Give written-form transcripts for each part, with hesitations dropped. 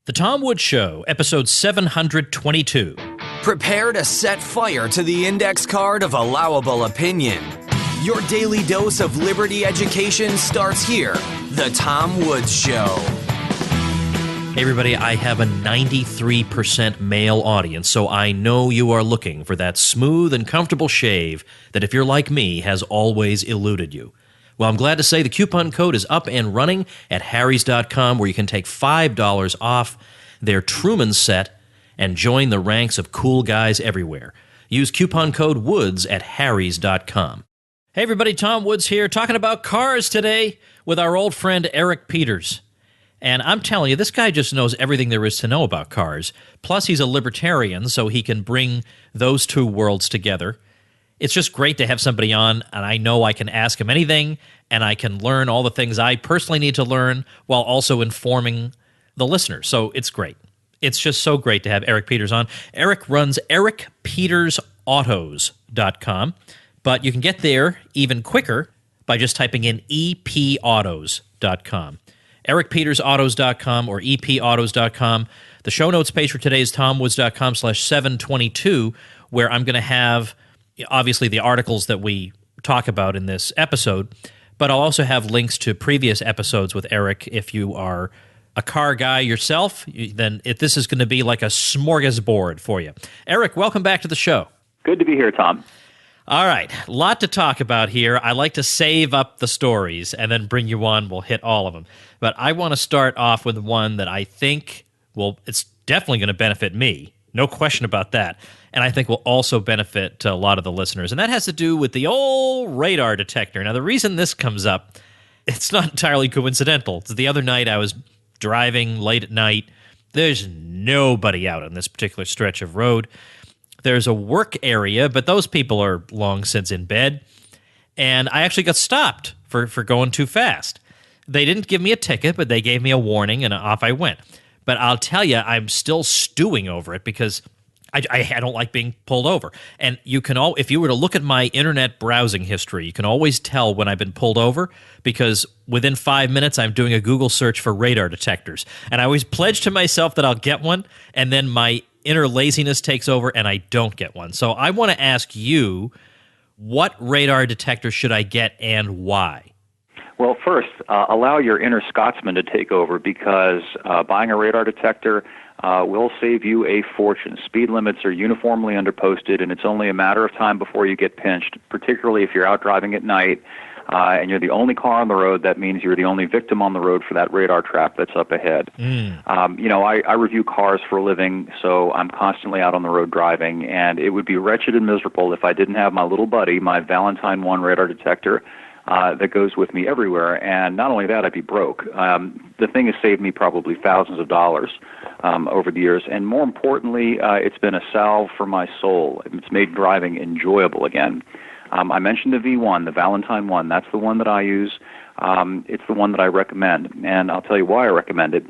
The Tom Woods Show, episode 722. Prepare to set fire to the index card of allowable opinion. Your daily dose of liberty education starts here. The Tom Woods Show. Hey everybody, I have a 93% male audience, so I know you are looking for that smooth and comfortable shave that, if you're like me, has always eluded you. Well, I'm glad to say the coupon code is up and running at harrys.com, where you can take $5 off their Truman set and join the ranks of cool guys everywhere. Use coupon code WOODS at harrys.com. Hey everybody, Tom Woods here, talking about cars today with our old friend Eric Peters. And I'm telling you, this guy just knows everything there is to know about cars. Plus, he's a libertarian, so he can bring those two worlds together. It's just great to have somebody on, and I know I can ask him anything, and I can learn all the things I personally need to learn while also informing the listeners. So it's great. It's just so great to have Eric Peters on. Eric runs ericpetersautos.com, but you can get there even quicker by just typing in epautos.com. ericpetersautos.com or epautos.com. The show notes page for today is tomwoods.com/722, where I'm going to have obviously the articles that we talk about in this episode, but I'll also have links to previous episodes with Eric. If you are a car guy yourself, then this is going to be like a smorgasbord for you. Eric, welcome back to the show. Good to be here, Tom. All right, a lot to talk about here. I like to save up the stories and then bring you on. We'll hit all of them. But I want to start off with one that I think, well, it's definitely going to benefit me. No question about that. And I think will also benefit a lot of the listeners. And that has to do with the old radar detector. Now, the reason this comes up, it's not entirely coincidental. It's the other night I was driving late at night. There's nobody out on this particular stretch of road. There's a work area, but those people are long since in bed. And I actually got stopped for going too fast. They didn't give me a ticket, but they gave me a warning, and off I went. But I'll tell you, I'm still stewing over it because I don't like being pulled over. And you can if you were to look at my internet browsing history, you can always tell when I've been pulled over, because within 5 minutes I'm doing a Google search for radar detectors. And I always pledge to myself that I'll get one, and then my inner laziness takes over and I don't get one. So I want to ask you, what radar detector should I get and why? Well, first, allow your inner Scotsman to take over, because buying a radar detector will save you a fortune. Speed limits are uniformly underposted, and it's only a matter of time before you get pinched, particularly if you're out driving at night and you're the only car on the road. That means you're the only victim on the road for that radar trap that's up ahead. I review cars for a living, so I'm constantly out on the road driving, and it would be wretched and miserable if I didn't have my little buddy, my Valentine 1 radar detector, that goes with me everywhere. And not only that, I'd be broke. The thing has saved me probably thousands of dollars over the years. And more importantly, it's been a salve for my soul. It's made driving enjoyable again. I mentioned the V1, the Valentine 1. That's the one that I use. It's the one that I recommend. And I'll tell you why I recommend it.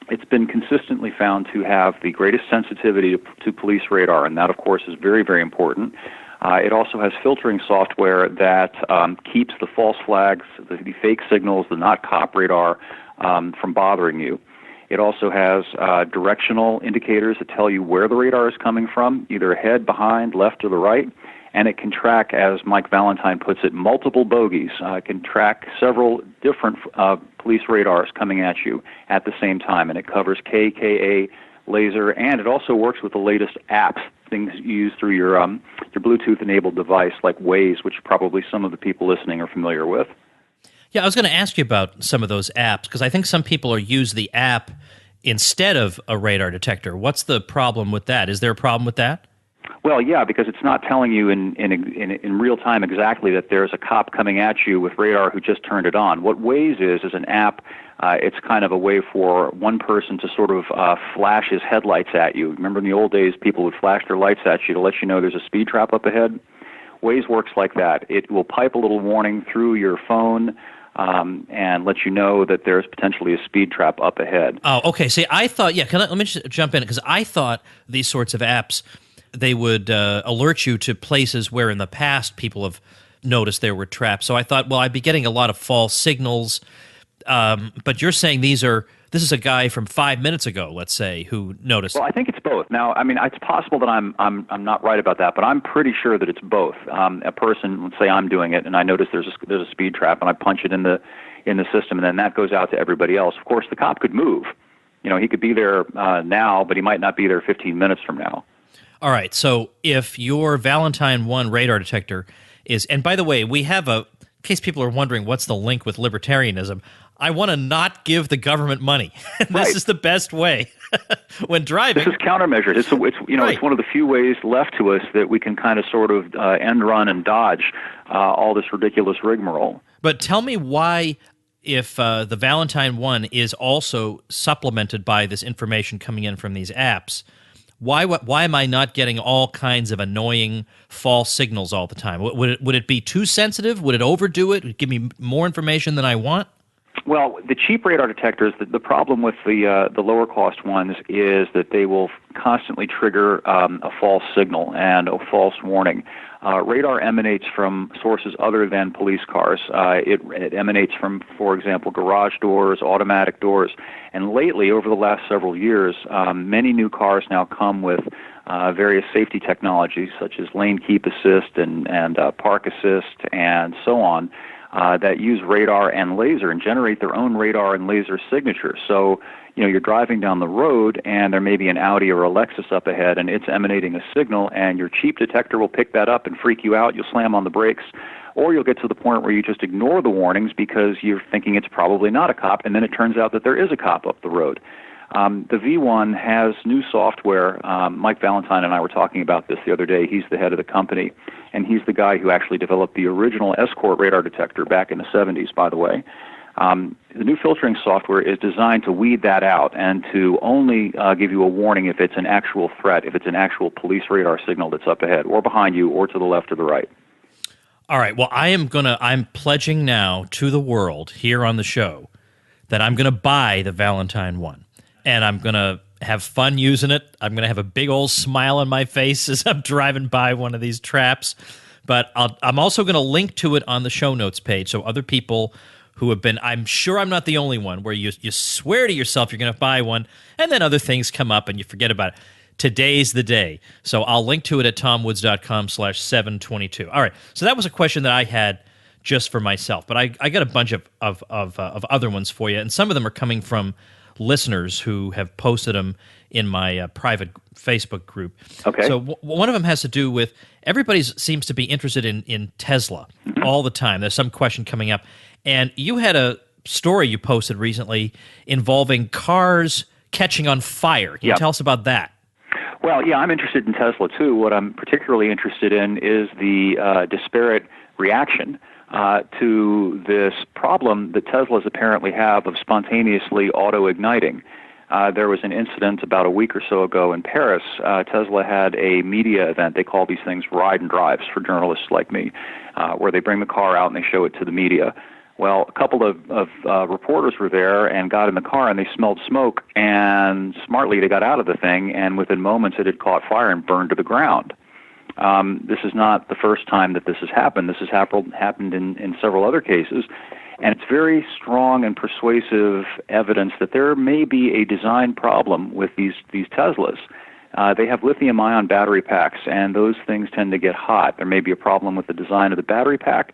It's been consistently found to have the greatest sensitivity to police radar, and that, of course, is very, very important. It also has filtering software that keeps the false flags, the fake signals, the not cop radar from bothering you. It also has directional indicators that tell you where the radar is coming from, either ahead, behind, left, or the right. And it can track, as Mike Valentine puts it, multiple bogeys. It can track several different police radars coming at you at the same time. And it covers KKA, laser, and it also works with the latest apps, things you use through your Bluetooth-enabled device like Waze, which probably some of the people listening are familiar with. Yeah, I was going to ask you about some of those apps, because I think some people use the app instead of a radar detector. What's the problem with that? Is there a problem with that? Well, yeah, because it's not telling you in real time exactly that there's a cop coming at you with radar who just turned it on. What Waze is an app. It's kind of a way for one person to sort of flash his headlights at you. Remember in the old days, people would flash their lights at you to let you know there's a speed trap up ahead? Waze works like that. It will pipe a little warning through your phone and let you know that there's potentially a speed trap up ahead. Oh, okay. See, I thought, let me just jump in, because I thought these sorts of apps, they would alert you to places where in the past people have noticed there were traps. So I thought, well, I'd be getting a lot of false signals. But you're saying these are this is a guy from 5 minutes ago, let's say, who noticed. Well, I think it's both. Now, I mean, it's possible that I'm not right about that, but I'm pretty sure that it's both. A person, let's say I'm doing it, and I notice there's a speed trap, and I punch it in the system, and then that goes out to everybody else. Of course, the cop could move. He could be there now, but he might not be there 15 minutes from now. All right. So if your Valentine 1 radar detector is, and by the way, we have in case people are wondering what's the link with libertarianism, I want to not give the government money. This is the best way when driving. This is countermeasures. It's one of the few ways left to us that we can kind of sort of end run and dodge all this ridiculous rigmarole. But tell me why, if the Valentine 1 is also supplemented by this information coming in from these apps, why am I not getting all kinds of annoying false signals all the time? Would it be too sensitive? Would it overdo it? Would it give me more information than I want? Well, the cheap radar detectors, the problem with the lower cost ones is that they will constantly trigger a false signal and a false warning. Radar emanates from sources other than police cars. It emanates from, for example, garage doors, automatic doors. And lately, over the last several years, many new cars now come with various safety technologies such as lane keep assist and park assist and so on that use radar and laser and generate their own radar and laser signature. So, you're driving down the road and there may be an Audi or a Lexus up ahead and it's emanating a signal, and your cheap detector will pick that up and freak you out. You'll slam on the brakes, or you'll get to the point where you just ignore the warnings because you're thinking it's probably not a cop, and then it turns out that there is a cop up the road. The V1 has new software. Mike Valentine and I were talking about this the other day. He's the head of the company, and he's the guy who actually developed the original Escort radar detector back in the 70s, by the way. The new filtering software is designed to weed that out and to only give you a warning if it's an actual threat, if it's an actual police radar signal that's up ahead or behind you or to the left or the right. All right. Well, I'm pledging now to the world here on the show that I'm going to buy the Valentine 1. And I'm going to have fun using it. I'm going to have a big old smile on my face as I'm driving by one of these traps. But I'm also going to link to it on the show notes page so other people who have been, I'm sure I'm not the only one, where you swear to yourself you're going to buy one, and then other things come up and you forget about it. Today's the day. So I'll link to it at tomwoods.com/722. All right. So that was a question that I had just for myself. But I got a bunch of other ones for you, and some of them are coming from listeners who have posted them in my private Facebook group. Okay. So one of them has to do with everybody seems to be interested in Tesla all the time. There's some question coming up. And you had a story you posted recently involving cars catching on fire. Can you tell us about that? Well, yeah, I'm interested in Tesla, too. What I'm particularly interested in is the disparate reaction to this problem that Teslas apparently have of spontaneously auto-igniting. There was an incident about a week or so ago in Paris. Tesla had a media event. They call these things ride and drives for journalists like me, where they bring the car out and they show it to the media. Well, a couple of reporters were there and got in the car, and they smelled smoke, and smartly they got out of the thing, and within moments it had caught fire and burned to the ground. This is not the first time that this has happened. This has happened in several other cases, and it's very strong and persuasive evidence that there may be a design problem with these Teslas. They have lithium-ion battery packs, and those things tend to get hot. There may be a problem with the design of the battery pack.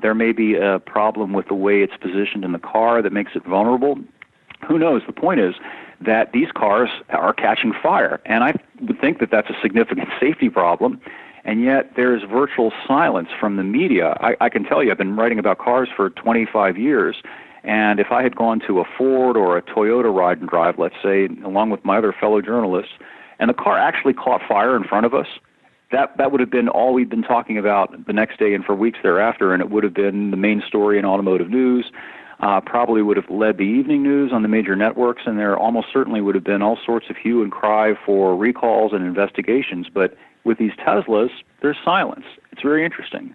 There may be a problem with the way it's positioned in the car that makes it vulnerable. Who knows? The point is that these cars are catching fire, and I would think that that's a significant safety problem, and yet there's virtual silence from the media. I can tell you, I've been writing about cars for 25 years, and if I had gone to a Ford or a Toyota ride and drive, let's say, along with my other fellow journalists, and the car actually caught fire in front of us, that would have been all we'd been talking about the next day and for weeks thereafter, and it would have been the main story in automotive news, probably would have led the evening news on the major networks, and there almost certainly would have been all sorts of hue and cry for recalls and investigations. But with these Teslas, there's silence. It's very interesting.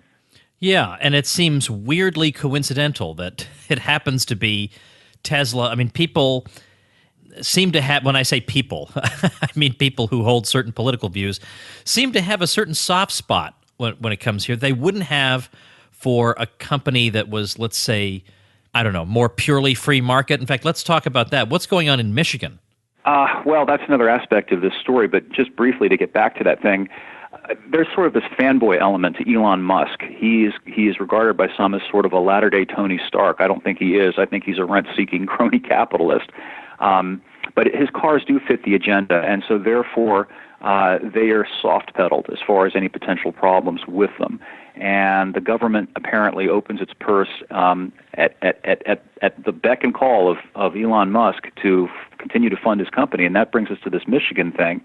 Yeah, and it seems weirdly coincidental that it happens to be Tesla. I mean, people seem to have, when I say people, I mean people who hold certain political views, seem to have a certain soft spot when it comes here. They wouldn't have for a company that was, let's say, I don't know, more purely free market? In fact, let's talk about that. What's going on in Michigan? Well, that's another aspect of this story, but just briefly to get back to that thing, there's sort of this fanboy element to Elon Musk. He is regarded by some as sort of a latter-day Tony Stark. I don't think he is. I think he's a rent-seeking crony capitalist. But his cars do fit the agenda, and so therefore they are soft-pedaled as far as any potential problems with them. And the government apparently opens its purse at the beck and call of Elon Musk to continue to fund his company, and that brings us to this Michigan thing.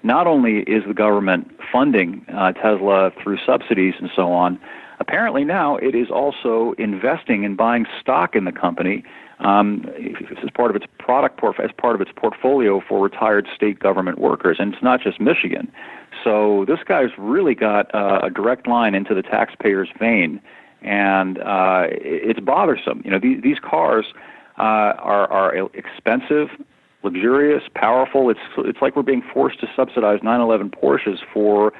Not only is the government funding Tesla through subsidies and so on, apparently now it is also investing in buying stock in the company as part of its as part of its portfolio for retired state government workers, and it's not just Michigan. So this guy's really got a direct line into the taxpayer's vein, and it's bothersome. You know, these cars are expensive, luxurious, powerful. It's like we're being forced to subsidize 911 Porsches for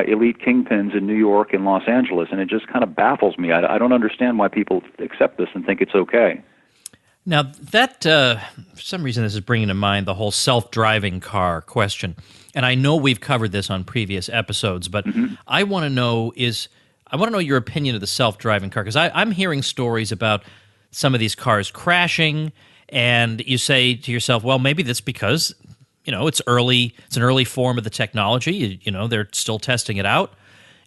elite kingpins in New York and Los Angeles, and it just kind of baffles me. I don't understand why people accept this and think it's okay. Now, that, for some reason, this is bringing to mind the whole self-driving car question. And I know we've covered this on previous episodes, but I want to know your opinion of the self-driving car, because I'm hearing stories about some of these cars crashing, and you say to yourself, well, maybe that's because, you know, it's early. It's an early form of the technology. You know, they're still testing it out.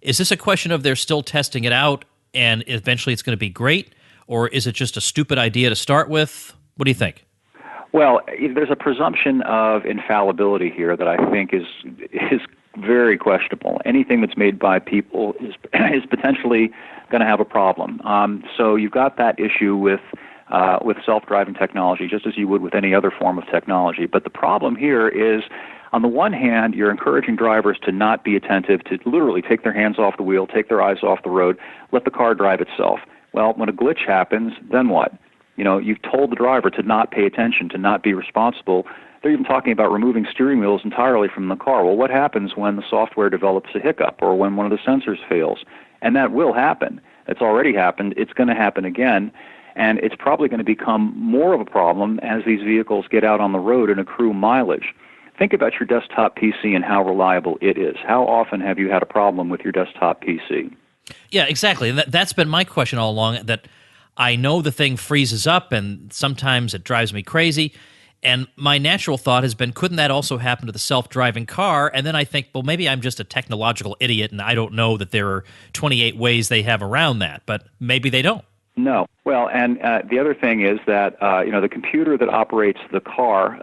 Is this a question of they're still testing it out and eventually it's going to be great? Or is it just a stupid idea to start with? What do you think? Well, there's a presumption of infallibility here that I think is very questionable. Anything that's made by people is potentially going to have a problem. So you've got that issue with self-driving technology, just as you would with any other form of technology. But the problem here is, on the one hand, you're encouraging drivers to not be attentive, to literally take their hands off the wheel, take their eyes off the road, let the car drive itself. Well, when a glitch happens, then what? You know, you've told the driver to not pay attention, to not be responsible. They're even talking about removing steering wheels entirely from the car. Well, what happens when the software develops a hiccup or when one of the sensors fails? And that will happen. It's already happened. It's going to happen again. And it's probably going to become more of a problem as these vehicles get out on the road and accrue mileage. Think about your desktop PC and how reliable it is. How often have you had a problem with your desktop PC? Yeah, exactly. And that's been my question all along, that I know the thing freezes up and sometimes it drives me crazy. And my natural thought has been, couldn't that also happen to the self-driving car? And then I think, well, maybe I'm just a technological idiot and I don't know that there are 28 ways they have around that, but maybe they don't. No. Well, and the other thing is that, the computer that operates the car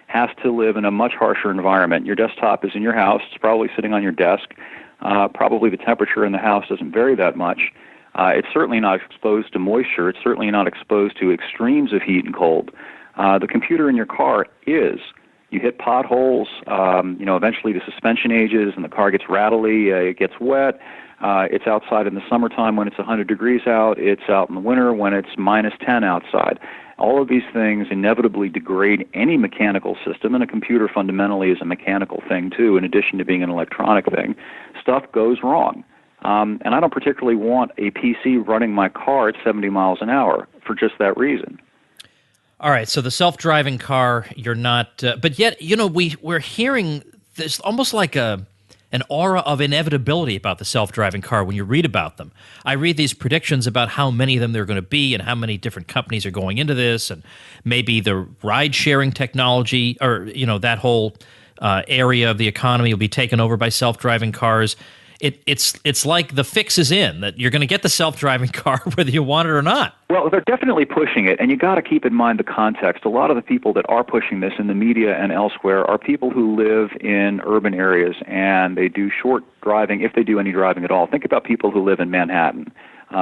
has to live in a much harsher environment. Your desktop is in your house. It's probably sitting on your desk. Probably the temperature in the house doesn't vary that much. It's certainly not exposed to moisture. It's certainly not exposed to extremes of heat and cold. The computer in your car is. You hit potholes, eventually the suspension ages and the car gets rattly, it gets wet. It's outside in the summertime when it's 100 degrees out. It's out in the winter when it's minus 10 outside. All of these things inevitably degrade any mechanical system, and a computer fundamentally is a mechanical thing too, in addition to being an electronic thing. Stuff goes wrong. And I don't particularly want a PC running my car at 70 miles an hour for just that reason. All right, so the self-driving car, you're not... but yet, we're hearing this almost like an aura of inevitability about the self-driving car when you read about them. I read these predictions about how many of them there are going to be and how many different companies are going into this, and maybe the ride-sharing technology or, that whole area of the economy will be taken over by self-driving cars. It's like the fix is in, that you're going to get the self-driving car whether you want it or not. Well, they're definitely pushing it, and you got to keep in mind the context. A lot of the people that are pushing this in the media and elsewhere are people who live in urban areas, and they do short driving, if they do any driving at all. Think about people who live in Manhattan.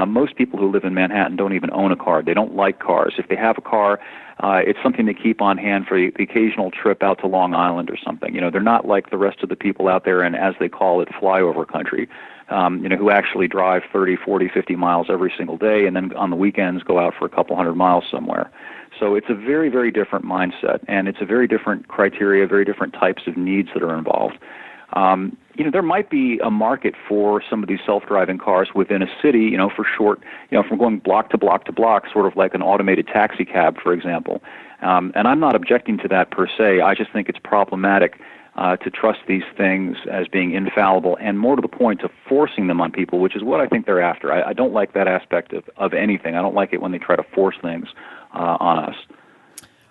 Most people who live in Manhattan don't even own a car. They don't like cars. If they have a car, it's something they keep on hand for the occasional trip out to Long Island or something. They're not like the rest of the people out there in, as they call it, flyover country, who actually drive 30, 40, 50 miles every single day and then on the weekends go out for a couple hundred miles somewhere. So it's a very, very different mindset, and it's a very different criteria, very different types of needs that are involved. there might be a market for some of these self-driving cars within a city, for short, from going block to block to block, sort of like an automated taxi cab, for example. And I'm not objecting to that per se. I just think it's problematic to trust these things as being infallible, and more to the point, to forcing them on people, which is what I think they're after. I don't like that aspect of anything. I don't like it when they try to force things on us.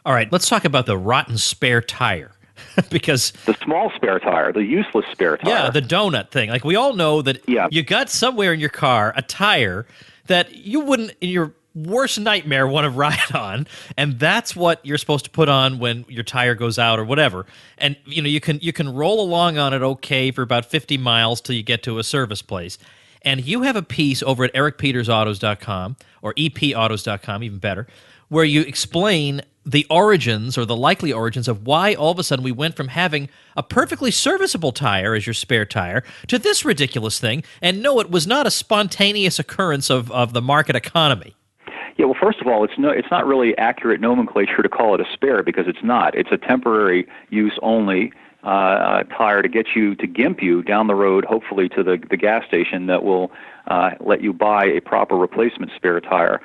All right, let's talk about the rotten spare tire. Because the small spare tire, the useless spare tire. Yeah, the donut thing. Like, we all know that you got somewhere in your car a tire that you wouldn't, in your worst nightmare, want to ride on, and that's what you're supposed to put on when your tire goes out or whatever. And you can roll along on it okay for about 50 miles till you get to a service place. And you have a piece over at ericpetersautos.com or epautos.com, even better, where you explain the origins, or the likely origins, of why all of a sudden we went from having a perfectly serviceable tire as your spare tire to this ridiculous thing. And no, it was not a spontaneous occurrence of the market economy. Yeah, well, first of all, it's not really accurate nomenclature to call it a spare, because it's not. It's a temporary use only tire to gimp you down the road, hopefully to the gas station that will let you buy a proper replacement spare tire.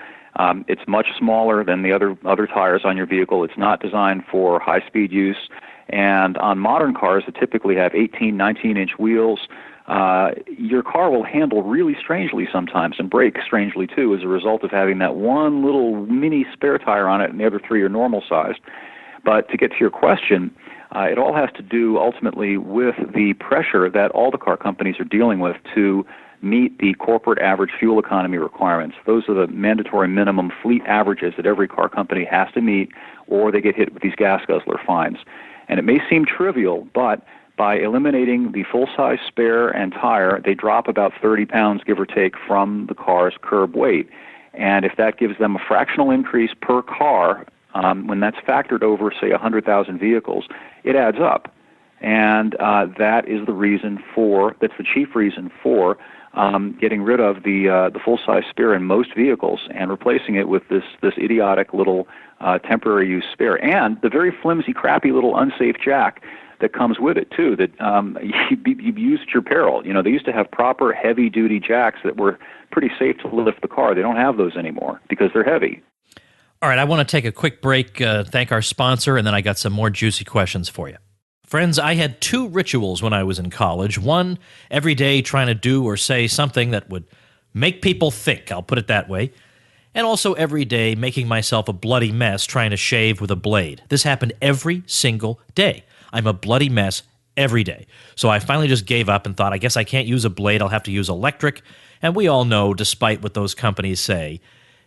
It's much smaller than the other tires on your vehicle. It's not designed for high-speed use. And on modern cars that typically have 18, 19-inch wheels, your car will handle really strangely sometimes, and brake strangely too, as a result of having that one little mini spare tire on it, and the other three are normal sized. But to get to your question, it all has to do ultimately with the pressure that all the car companies are dealing with to meet the corporate average fuel economy requirements. Those are the mandatory minimum fleet averages that every car company has to meet, or they get hit with these gas guzzler fines. And it may seem trivial, but by eliminating the full-size spare and tire, they drop about 30 pounds, give or take, from the car's curb weight. And if that gives them a fractional increase per car, when that's factored over, say, 100,000 vehicles, it adds up. And that's the chief reason for getting rid of the full-size spare in most vehicles and replacing it with this idiotic little temporary use spare, and the very flimsy, crappy little unsafe jack that comes with it too. That you've used at your peril. They used to have proper heavy-duty jacks that were pretty safe to lift the car. They don't have those anymore because they're heavy. All right, I want to take a quick break, thank our sponsor, and then I got some more juicy questions for you. Friends, I had two rituals when I was in college. One, every day trying to do or say something that would make people think, I'll put it that way. And also every day making myself a bloody mess trying to shave with a blade. This happened every single day. I'm a bloody mess every day. So I finally just gave up and thought, I guess I can't use a blade, I'll have to use electric. And we all know, despite what those companies say,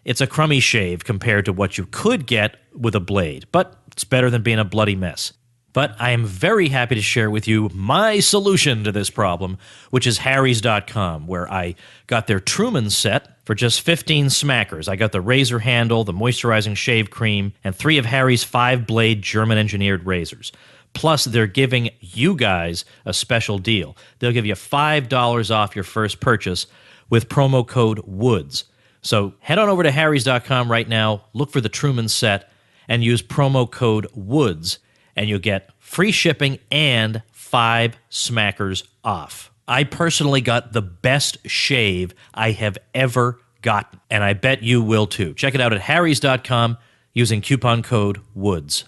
it's a crummy shave compared to what you could get with a blade. But it's better than being a bloody mess. But I am very happy to share with you my solution to this problem, which is Harry's.com, where I got their Truman set for just 15 smackers. I got the razor handle, the moisturizing shave cream, and 3 of Harry's 5-blade German-engineered razors. Plus, they're giving you guys a special deal. They'll give you $5 off your first purchase with promo code WOODS. So head on over to Harry's.com right now, look for the Truman set, and use promo code WOODS, and you'll get free shipping and 5 smackers off. I personally got the best shave I have ever gotten, and I bet you will too. Check it out at harrys.com using coupon code WOODS.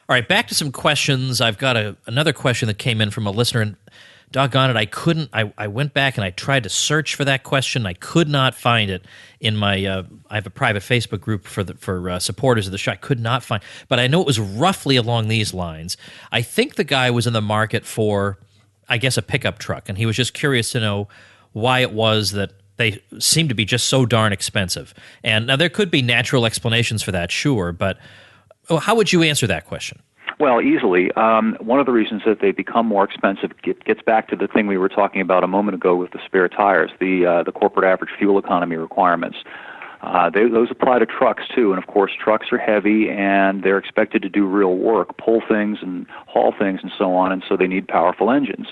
All right, back to some questions. I've got another question that came in from a listener, and doggone it, I went back and I tried to search for that question. I could not find it in my, I have a private Facebook group for supporters of the show. I could not find, but I know it was roughly along these lines. I think the guy was in the market for, I guess, a pickup truck, and he was just curious to know why it was that they seem to be just so darn expensive. And now there could be natural explanations for that, sure, but how would you answer that question? Well, easily. One of the reasons that they become more expensive gets back to the thing we were talking about a moment ago with the spare tires, the corporate average fuel economy requirements. Those apply to trucks, too. And, of course, trucks are heavy, and they're expected to do real work, pull things and haul things and so on, and so they need powerful engines.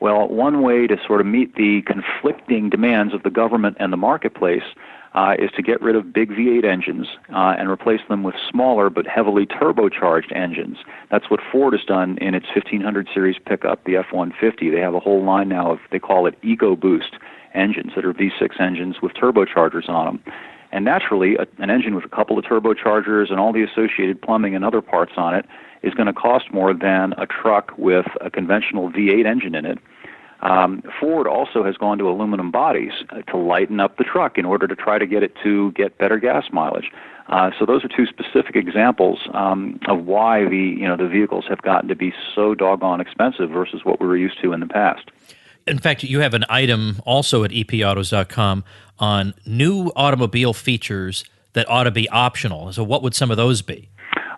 Well, one way to sort of meet the conflicting demands of the government and the marketplace is to get rid of big V8 engines and replace them with smaller but heavily turbocharged engines. That's what Ford has done in its 1500 series pickup, the F-150. They have a whole line now of, they call it EcoBoost engines that are V6 engines with turbochargers on them. And naturally, an engine with a couple of turbochargers and all the associated plumbing and other parts on it is going to cost more than a truck with a conventional V8 engine in it. Ford also has gone to aluminum bodies to lighten up the truck in order to try to get it to get better gas mileage. So those are two specific examples of why the vehicles have gotten to be so doggone expensive versus what we were used to in the past. In fact, you have an item also at epautos.com on new automobile features that ought to be optional. So what would some of those be?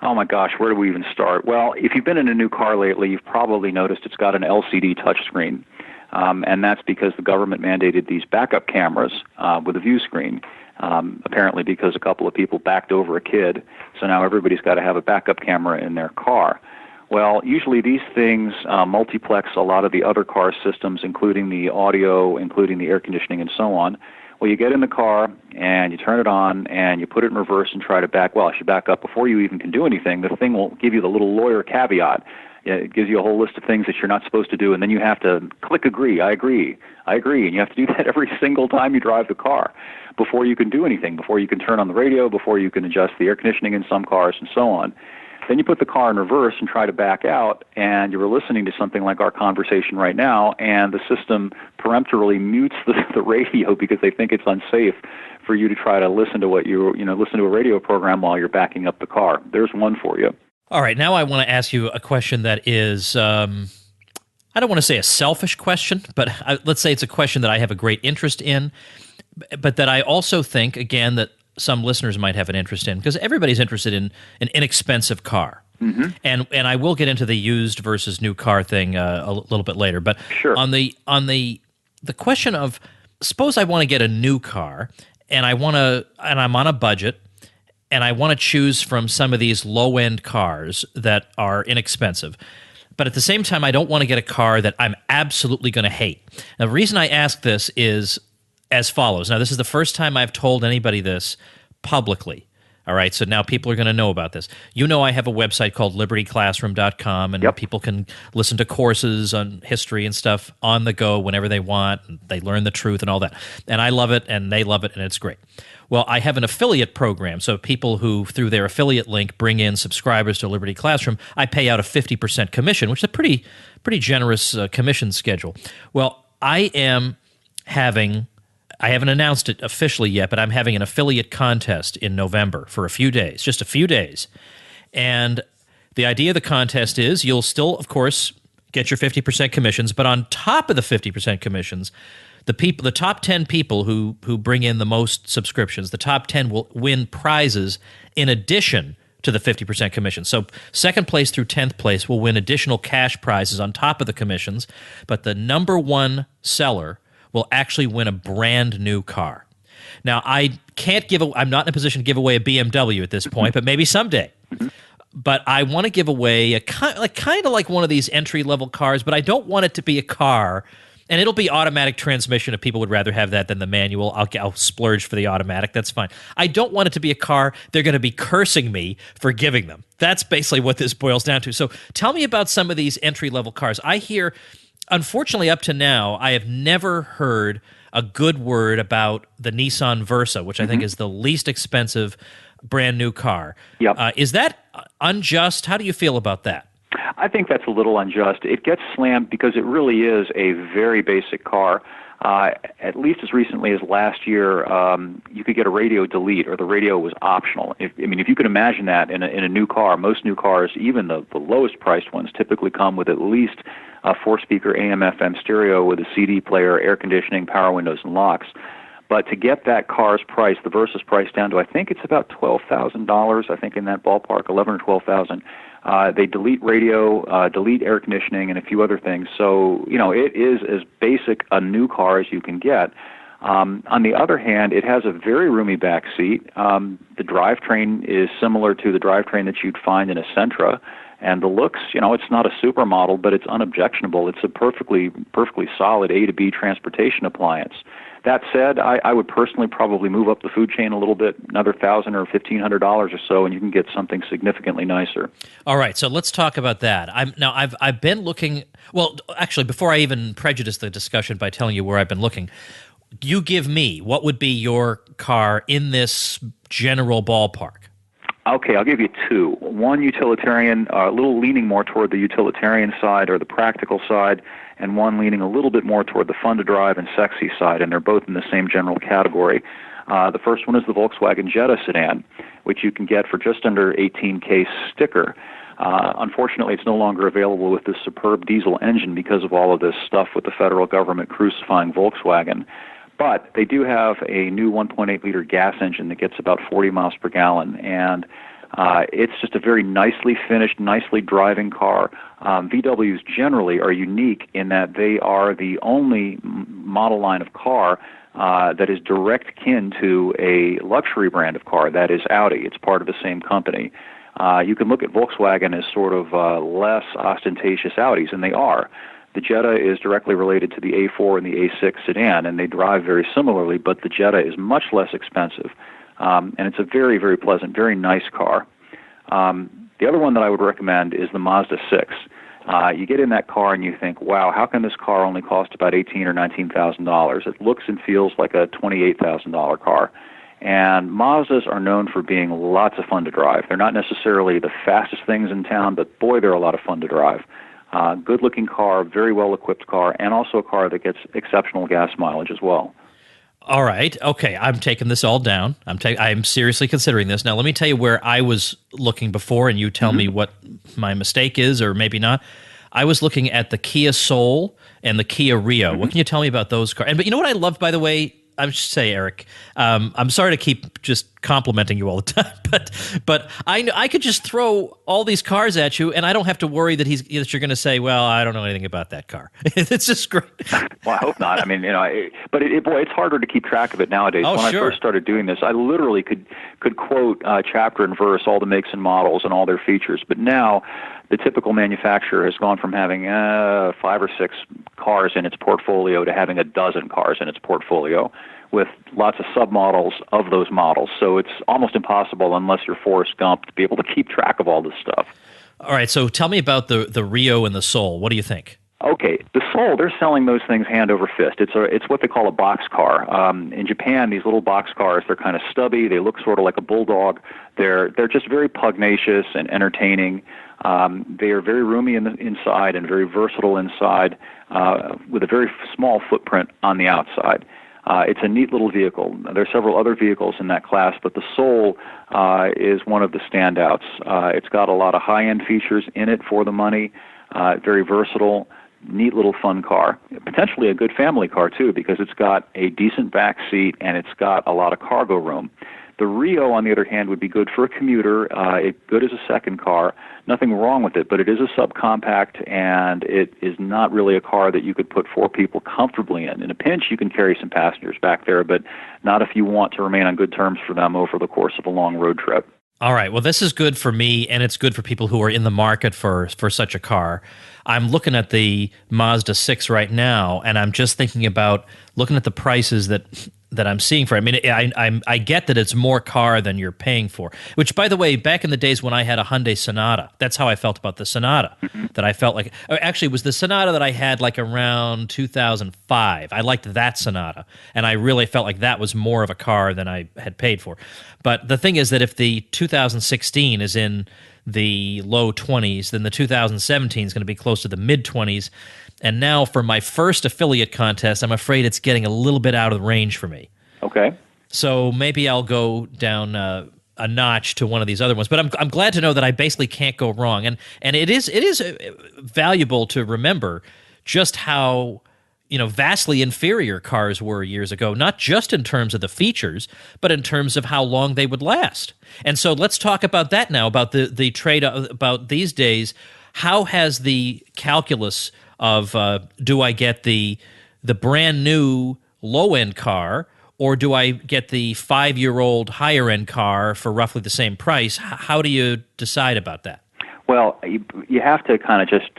Oh my gosh, where do we even start? Well, if you've been in a new car lately, you've probably noticed it's got an LCD touchscreen. And that's because the government mandated these backup cameras with a view screen, apparently because a couple of people backed over a kid. So now everybody's got to have a backup camera in their car. Well, usually these things multiplex a lot of the other car systems, including the audio, including the air conditioning, and so on. Well, you get in the car, and you turn it on, and you put it in reverse and try to back. Well, if you back up before you even can do anything, the thing will give you the little lawyer caveat. It gives you a whole list of things that you're not supposed to do, and then you have to click agree, I agree, and you have to do that every single time you drive the car before you can do anything, before you can turn on the radio, before you can adjust the air conditioning in some cars, and so on. Then you put the car in reverse and try to back out, and you were listening to something like our conversation right now, and the system peremptorily mutes the radio because they think it's unsafe for you to try to listen to listen to a radio program while you're backing up the car. There's one for you. All right, now I want to ask you a question that is, I don't want to say a selfish question, but let's say it's a question that I have a great interest in, but that I also think, again, that some listeners might have an interest in, because everybody's interested in an inexpensive car. Mm-hmm. And I will get into the used versus new car thing a little bit later. But sure. on the question of, suppose I want to get a new car, and I'm on a budget, and I want to choose from some of these low-end cars that are inexpensive. But at the same time, I don't want to get a car that I'm absolutely going to hate. Now, the reason I ask this is as follows. Now, this is the first time I've told anybody this publicly. All right, so now people are going to know about this. You know I have a website called libertyclassroom.com, and Yep. people can listen to courses on history and stuff on the go whenever they want. And they learn the truth and all that. And I love it, and they love it, and it's great. Well, I have an affiliate program, so people who, through their affiliate link, bring in subscribers to Liberty Classroom, I pay out a 50% commission, which is a pretty generous commission schedule. Well, I haven't announced it officially yet, but I'm having an affiliate contest in November for a few days, just a few days. And the idea of the contest is you'll still, of course, get your 50% commissions, but on top of the 50% commissions, the top 10 people who bring in the most subscriptions, the top 10 will win prizes in addition to the 50% commission. So second place through 10th place will win additional cash prizes on top of the commissions, but the number one seller will actually win a brand new car. Now, I'm not in a position to give away a BMW at this point, but maybe someday. But I want to give away a kind of like one of these entry-level cars, but I don't want it to be a car, and it'll be automatic transmission if people would rather have that than the manual. I'll splurge for the automatic. That's fine. I don't want it to be a car they're going to be cursing me for giving them. That's basically what this boils down to. So tell me about some of these entry-level cars. I hear, unfortunately, up to now, I have never heard a good word about the Nissan Versa, which I think is the least expensive brand new car. Yep. Is that unjust? How do you feel about that? I think that's a little unjust. It gets slammed because it really is a very basic car. At least as recently as last year, you could get a radio delete, or the radio was optional. If you can imagine that in a new car, most new cars, even the lowest priced ones, typically come with at least a 4-speaker AM/FM stereo with a CD player, air conditioning, power windows, and locks. But to get that car's price, the Versa's price, down to, I think it's about $12,000, I think in that ballpark, 11 or 12,000. They delete radio, delete air conditioning, and a few other things. So, it is as basic a new car as you can get. On the other hand, it has a very roomy back seat. The drivetrain is similar to the drivetrain that you'd find in a Sentra. And the looks, it's not a supermodel, but it's unobjectionable. It's a perfectly solid A to B transportation appliance. That said, I would personally probably move up the food chain a little bit, another $1,000 or $1,500 or so, and you can get something significantly nicer. All right, so let's talk about that. I've been looking. Well, actually, before I even prejudice the discussion by telling you where I've been looking, you give me what would be your car in this general ballpark. Okay, I'll give you two. One utilitarian, a little leaning more toward the utilitarian side or the practical side, and one leaning a little bit more toward the fun to drive and sexy side, and they're both in the same general category. The first one is the Volkswagen Jetta sedan, which you can get for just under $18K sticker. Unfortunately, it's no longer available with this superb diesel engine because of all of this stuff with the federal government crucifying Volkswagen. But they do have a new 1.8-liter gas engine that gets about 40 miles per gallon, and it's just a very nicely finished, nicely driving car. VWs generally are unique in that they are the only model line of car that is direct kin to a luxury brand of car, that is Audi. It's part of the same company. You can look at Volkswagen as sort of less ostentatious Audis, and they are. The Jetta is directly related to the A4 and the A6 sedan, and they drive very similarly, but the Jetta is much less expensive, and it's a very, very pleasant, very nice car. The other one that I would recommend is the Mazda 6. You get in that car and you think, wow, how can this car only cost about $18,000 or $19,000? It looks and feels like a $28,000 car. And Mazdas are known for being lots of fun to drive. They're not necessarily the fastest things in town, but boy, they're a lot of fun to drive. Good-looking car, very well-equipped car, and also a car that gets exceptional gas mileage as well. All right. Okay. I'm taking this all down. I'm seriously considering this. Now, let me tell you where I was looking before, and you tell me what my mistake is, or maybe not. I was looking at the Kia Soul and the Kia Rio. What can you tell me about those cars? But you know what I love, by the way? I should say, Eric, I'm sorry to keep just complimenting you all the time, but I could just throw all these cars at you, and I don't have to worry that you're going to say, well, I don't know anything about that car. It's just great. Well, I hope not. I mean, but boy, it's harder to keep track of it nowadays. Oh, when sure. I first started doing this, I literally could quote chapter and verse all the makes and models and all their features. But now, the typical manufacturer has gone from having 5 or 6 cars in its portfolio to having a dozen cars in its portfolio, with lots of submodels of those models. So it's almost impossible, unless you're Forrest Gump, to be able to keep track of all this stuff. All right, so tell me about the Rio and the Soul. What do you think? Okay, the Soul, they're selling those things hand over fist. It's what they call a box car. In Japan, these little box cars, they're kind of stubby. They look sort of like a bulldog. They're just very pugnacious and entertaining. They are very roomy inside and very versatile inside, with a very small footprint on the outside. It's a neat little vehicle. There are several other vehicles in that class, but the Soul is one of the standouts. It's got a lot of high-end features in it for the money, very versatile, neat little fun car. Potentially a good family car, too, because it's got a decent back seat and it's got a lot of cargo room. The Rio, on the other hand, would be good for a commuter, good as a second car. Nothing wrong with it, but it is a subcompact, and it is not really a car that you could put 4 people comfortably in. In a pinch, you can carry some passengers back there, but not if you want to remain on good terms for them over the course of a long road trip. All right. Well, this is good for me, and it's good for people who are in the market for such a car. I'm looking at the Mazda 6 right now, and I'm just thinking about looking at the prices that I'm seeing for it. I mean, I get that it's more car than you're paying for, which, by the way, back in the days when I had a Hyundai Sonata, that's how I felt about the Sonata, that I felt like, actually, it was the Sonata that I had like around 2005. I liked that Sonata, and I really felt like that was more of a car than I had paid for. But the thing is that if the 2016 is in the low 20s, then the 2017 is going to be close to the mid 20s. And now for my first affiliate contest, I'm afraid it's getting a little bit out of range for me. Okay. So maybe I'll go down a notch to one of these other ones. But I'm glad to know that I basically can't go wrong. And it is valuable to remember just how vastly inferior cars were years ago, not just in terms of the features, but in terms of how long they would last. And so let's talk about that now, about the trade, about these days. How has the calculus of do I get the brand new low-end car, or do I get the 5-year-old higher-end car for roughly the same price? How do you decide about that? Well, you have to kind of just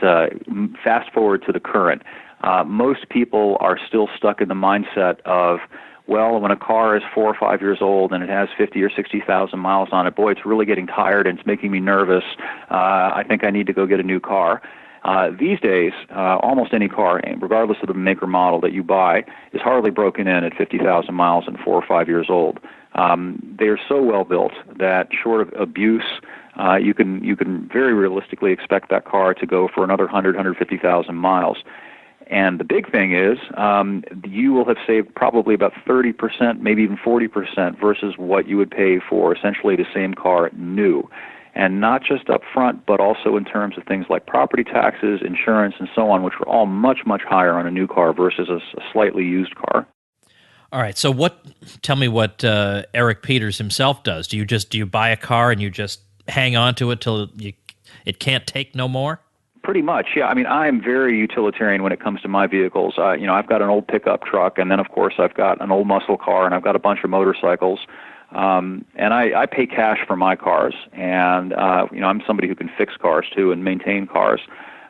fast forward to the current. Most people are still stuck in the mindset of, well, when a car is 4 or 5 years old and it has 50 or 60,000 miles on it, boy, it's really getting tired and it's making me nervous. I think I need to go get a new car. These days, almost any car, regardless of the make or model that you buy, is hardly broken in at 50,000 miles and 4 or 5 years old. They are so well built that, short of abuse, you can very realistically expect that car to go for another 150,000 miles. And the big thing is, you will have saved probably about 30%, maybe even 40% versus what you would pay for essentially the same car new. And not just up front, but also in terms of things like property taxes, insurance, and so on, which are all much, much higher on a new car versus a slightly used car. All right. So tell me what Eric Peters himself does. Do you buy a car and you just hang on to it till it can't take no more? Pretty much, yeah. I mean, I'm very utilitarian when it comes to my vehicles. I've got an old pickup truck, and then, of course, I've got an old muscle car, and I've got a bunch of motorcycles. And I pay cash for my cars, and I'm somebody who can fix cars too and maintain cars.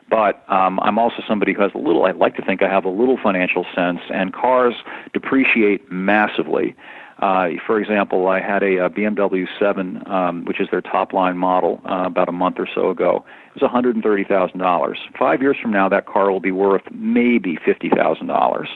But I'm also somebody who has I like to think I have a little financial sense, and cars depreciate massively. For example, I had a BMW 7, which is their top-line model, about a month or so ago. It was $130,000. 5 years from now, that car will be worth maybe $50,000.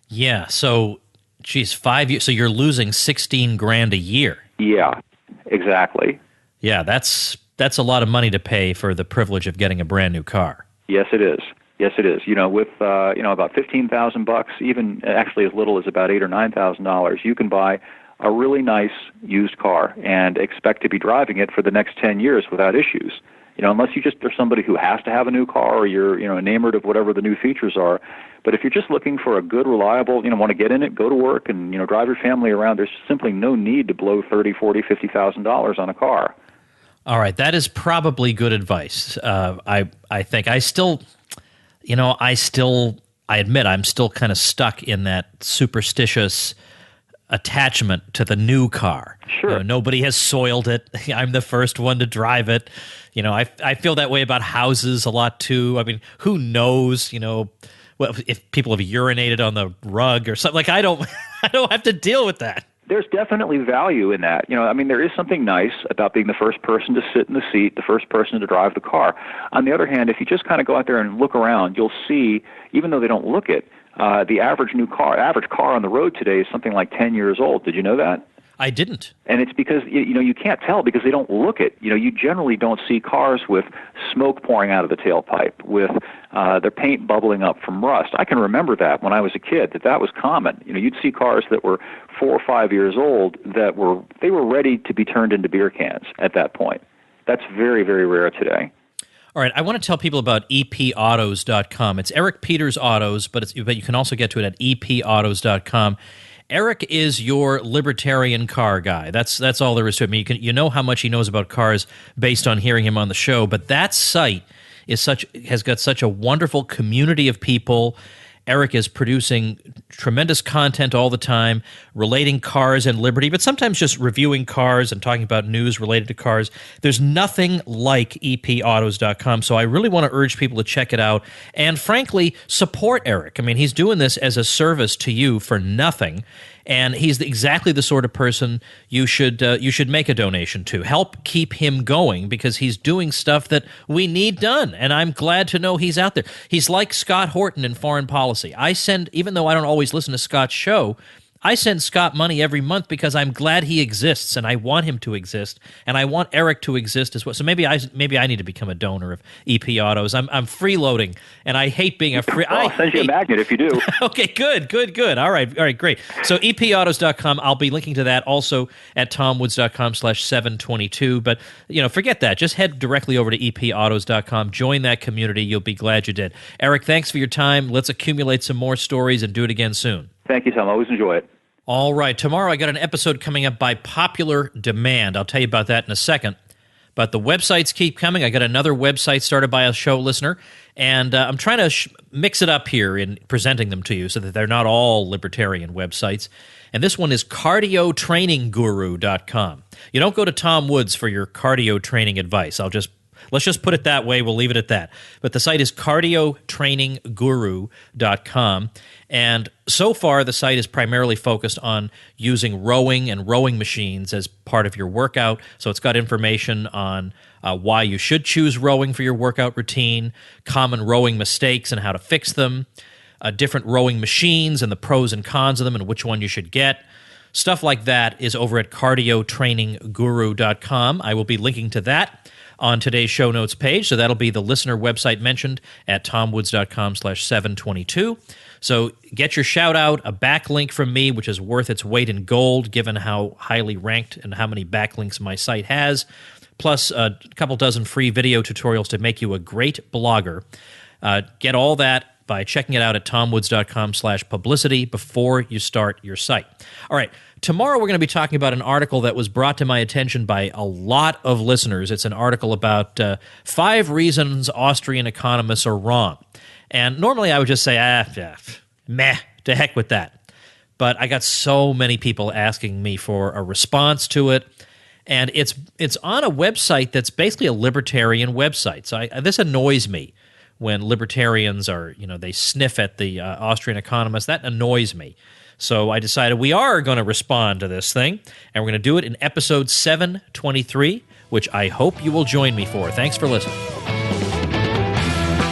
Yeah, so, geez, 5 years. So you're losing $16,000 a year. Yeah, exactly. Yeah, that's a lot of money to pay for the privilege of getting a brand new car. Yes, it is. Yes, it is. With about $15,000, even actually as little as about $8,000 or $9,000, you can buy a really nice used car and expect to be driving it for the next 10 years without issues. Unless are somebody who has to have a new car, or you're enamored of whatever the new features are. But if you're just looking for a good, reliable, want to get in it, go to work, and drive your family around, there's simply no need to blow $30,000, $40,000, $50,000 on a car. All right, that is probably good advice. I think I still. I admit I'm still kind of stuck in that superstitious attachment to the new car. Sure. Nobody has soiled it. I'm the first one to drive it. I feel that way about houses a lot too. I mean, who knows, if people have urinated on the rug or something. Like, I don't have to deal with that. There's definitely value in that. There is something nice about being the first person to sit in the seat, the first person to drive the car. On the other hand, if you just kind of go out there and look around, you'll see, even though they don't look it, the average car on the road today is something like 10 years old. Did you know that? I didn't. And it's because, you can't tell because they don't look it. You generally don't see cars with smoke pouring out of the tailpipe, with their paint bubbling up from rust. I can remember that when I was a kid, that was common. You'd see cars that were 4 or 5 years old that were ready to be turned into beer cans at that point. That's very, very rare today. All right, I want to tell people about epautos.com. It's Eric Peters Autos, but you can also get to it at epautos.com. Eric is your libertarian car guy. That's all there is to it. I mean, you know how much he knows about cars based on hearing him on the show, but that site has got such a wonderful community of people. Eric is producing tremendous content all the time, relating cars and liberty, but sometimes just reviewing cars and talking about news related to cars. There's nothing like epautos.com, so I really want to urge people to check it out and, frankly, support Eric. I mean, he's doing this as a service to you for nothing, and he's exactly the sort of person you should make a donation to. Help keep him going because he's doing stuff that we need done, and I'm glad to know he's out there. He's like Scott Horton in foreign policy. Even though I don't always listen to Scott's show, I send Scott money every month because I'm glad he exists and I want him to exist and I want Eric to exist as well. So maybe I need to become a donor of EP Autos. I'm freeloading and I hate being a free. I'll send you a magnet if you do. Okay, good. All right, great. So epautos.com. I'll be linking to that also at tomwoods.com/722. But forget that. Just head directly over to epautos.com. Join that community. You'll be glad you did. Eric, thanks for your time. Let's accumulate some more stories and do it again soon. Thank you, Tom. I always enjoy it. All right. Tomorrow I got an episode coming up by popular demand. I'll tell you about that in a second. But the websites keep coming. I got another website started by a show listener, and I'm trying to mix it up here in presenting them to you so that they're not all libertarian websites. And this one is cardiotrainingguru.com. You don't go to Tom Woods for your cardio training advice. I'll just let's just put it that way. We'll leave it at that. But the site is cardiotrainingguru.com. And so far, the site is primarily focused on using rowing and rowing machines as part of your workout. So it's got information on why you should choose rowing for your workout routine, common rowing mistakes and how to fix them, different rowing machines and the pros and cons of them and which one you should get. Stuff like that is over at cardiotrainingguru.com. I will be linking to that on today's show notes page. So that'll be the listener website mentioned at tomwoods.com/722. So get your shout out, a backlink from me, which is worth its weight in gold, given how highly ranked and how many backlinks my site has, plus a couple dozen free video tutorials to make you a great blogger. Get all that by checking it out at tomwoods.com/publicity before you start your site. All right. Tomorrow we're going to be talking about an article that was brought to my attention by a lot of listeners. It's an article about 5 reasons Austrian economists are wrong. And normally I would just say, meh, to heck with that. But I got so many people asking me for a response to it. And it's on a website that's basically a libertarian website. So this annoys me when libertarians are, they sniff at the Austrian economists. That annoys me. So I decided we are going to respond to this thing, and we're going to do it in episode 723, which I hope you will join me for. Thanks for listening.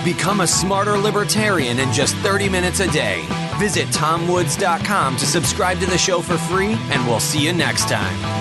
Become a smarter libertarian in just 30 minutes a day. Visit tomwoods.com to subscribe to the show for free, and we'll see you next time.